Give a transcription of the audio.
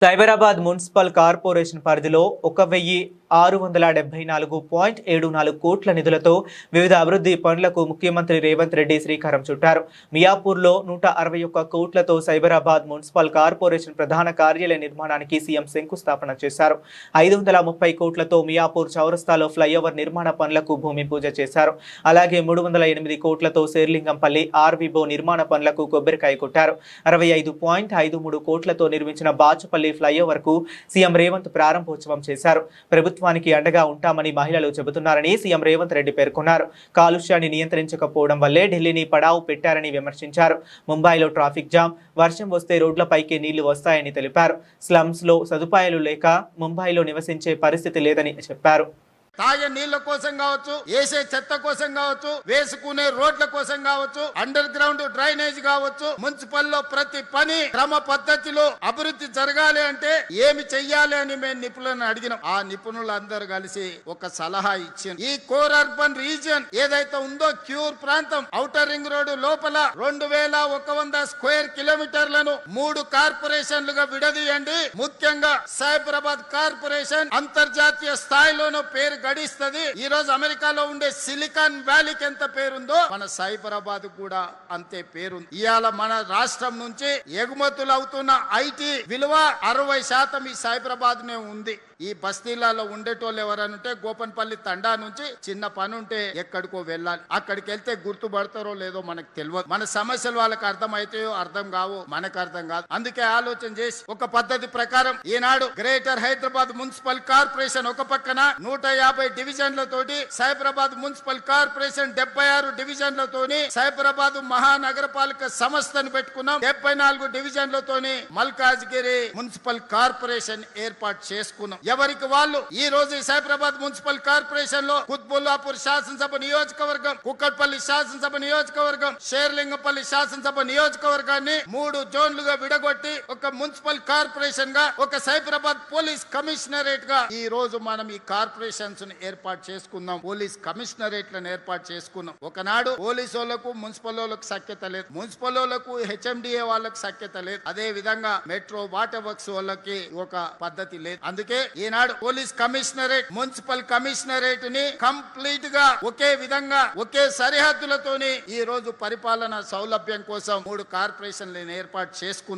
Cyberabad municipal corporation పరిధిలో 1,674.74 కోట్ల నిధులతో వివిధ అభివృద్ధి పనులకు ముఖ్యమంత్రి రేవంత్ రెడ్డి శ్రీకారం చుట్టారు. మియాపూర్లో 161 కోట్లతో సైబరాబాద్ మున్సిపల్ కార్పొరేషన్ ప్రధాన కార్యాలయ నిర్మాణానికి సీఎం శంకుస్థాపన చేశారు. 530 కోట్లతో మియాపూర్ చౌరస్తాలో ఫ్లైఓవర్ నిర్మాణ పనులకు భూమి పూజ చేశారు. అలాగే 308 కోట్లతో శేర్లింగంపల్లి ఆర్వీబో నిర్మాణ పనులకు కొబ్బరికాయ కొట్టారు. 65.53 కోట్లతో నిర్మించిన బాచుపల్లి ఫ్లైఓవర్ కు సీఎం రేవంత్ ప్రారంభోత్సవం చేశారు. ప్రభుత్వానికి అండగా ఉంటామని మహిళలు చెబుతున్నారని సీఎం రేవంత్ రెడ్డి పేర్కొన్నారు. కాలుష్యాన్ని నియంత్రించకపోవడం వల్లే ఢిల్లీని పడావు పెట్టారని విమర్శించారు. ముంబైలో ట్రాఫిక్ జామ్, వర్షం వస్తే రోడ్లపైకి నీళ్లు వస్తాయని తెలిపారు. స్లమ్స్ లో సదుపాయాలు లేక ముంబైలో నివసించే పరిస్థితి లేదని చెప్పారు. తాగే నీళ్ల కోసం కావచ్చు, వేసే చెత్త కోసం కావచ్చు, వేసుకునే రోడ్ల కోసం కావచ్చు, అండర్ గ్రౌండ్ డ్రైనేజ్ కావచ్చు, మున్సిపల్ లో ప్రతి పని క్రమ పద్ధతిలో అభివృద్ధి జరగాలి అంటే ఏమి చెయ్యాలి అని మేము నిపుణులను అడిగినాం. ఆ నిపుణులందరూ కలిసి ఒక సలహా ఇచ్చింది. ఈ కోర్ అర్బన్ రీజియన్ ఏదైతే ఉందో క్యూర్ ప్రాంతం ఔటర్ రింగ్ రోడ్డు లోపల 2100 స్క్వేర్ కిలోమీటర్లను 3 కార్పొరేషన్లుగా విడదీయండి. ముఖ్యంగా సైబరాబాద్ కార్పొరేషన్ అంతర్జాతీయ స్థాయిలోనూ పేరు గడిస్తుంది. ఈ రోజు అమెరికాలో ఉండే సిలికాన్ వ్యాలీకి ఎంత పేరుందో మన సైబరాబాద్ కూడా అంతే పేరుంది. ఇవాళ మన రాష్ట్రం నుంచి ఎగుమతులు అవుతున్న ఐటీ విలువ 60% ఈ సైబరాబాద్ నే ఉంది. ఈ బస్తీలలో ఉండేటోళ్ళు ఎవరనంటే గోపన్పల్లి తండా నుంచి చిన్న పని ఉంటే ఎక్కడికో వెళ్ళాలి. అక్కడికి వెళ్తే గుర్తుపడతారో లేదో మనకు తెలియదు. మన సమస్యలు వాళ్ళకి అర్థమైతాయో అర్థం కావో మనకు అర్థం కాదు. అందుకే ఆలోచన చేసి ఒక పద్ధతి ప్రకారం ఈనాడు గ్రేటర్ హైదరాబాద్ మున్సిపల్ కార్పొరేషన్ ఒక పక్కన 150 డివిజన్లతోటి, సైబరాబాద్ మున్సిపల్ కార్పొరేషన్ 76 డివిజన్లతోని, సైబరాబాద్ మహానగరపాలిక సంస్థను పెట్టుకున్నాం 74 డివిజన్లతోని మల్కాజ్గిరి మున్సిపల్ కార్పొరేషన్ ఏర్పాటు చేసుకున్నాం. ఎవరికి వాళ్ళు ఈ రోజు సైబరాబాద్ మున్సిపల్ కార్పొరేషన్ లో కుత్బుల్లాపూర్ శాసనసభ నియోజకవర్గం, కుక్కట్పల్లి శాసనసభ నియోజకవర్గం, షేర్లింగపల్లి శాసనసభ నియోజకవర్గాన్ని 3 జోన్లుగా విడగొట్టి ఒక మున్సిపల్ కార్పొరేషన్ గా, ఒక సైబరాబాద్ పోలీస్ కమిషనరేట్ గా ఈ రోజు మనం ఈ కార్పొరేషన్స్ ఏర్పాటు చేసుకున్నాం. పోలీస్ కమిషనరేట్లను ఏర్పాటు చేసుకున్నాం. ఒకనాడు పోలీసు వాళ్ళకు మున్సిపల్ వాళ్ళకు సఖ్యత లేదు, మున్సిపల్ వాళ్ళకు హెచ్ఎండిఏ వాళ్ళకు సఖ్యత లేదు, అదే విధంగా మెట్రో వాటర్ వర్క్స్ వాళ్ళకి ఒక పద్ధతి లేదు. అందుకే ఈనాడు పోలీస్ కమిషనరేట్, మున్సిపల్ కమిషనరేట్ ని కంప్లీట్ గా ఒకే విధంగా ఒకే సరిహద్దులతోని ఈ రోజు పరిపాలన సౌలభ్యం కోసం 3 కార్పొరేషన్లను ఏర్పాటు చేసుకున్నాం.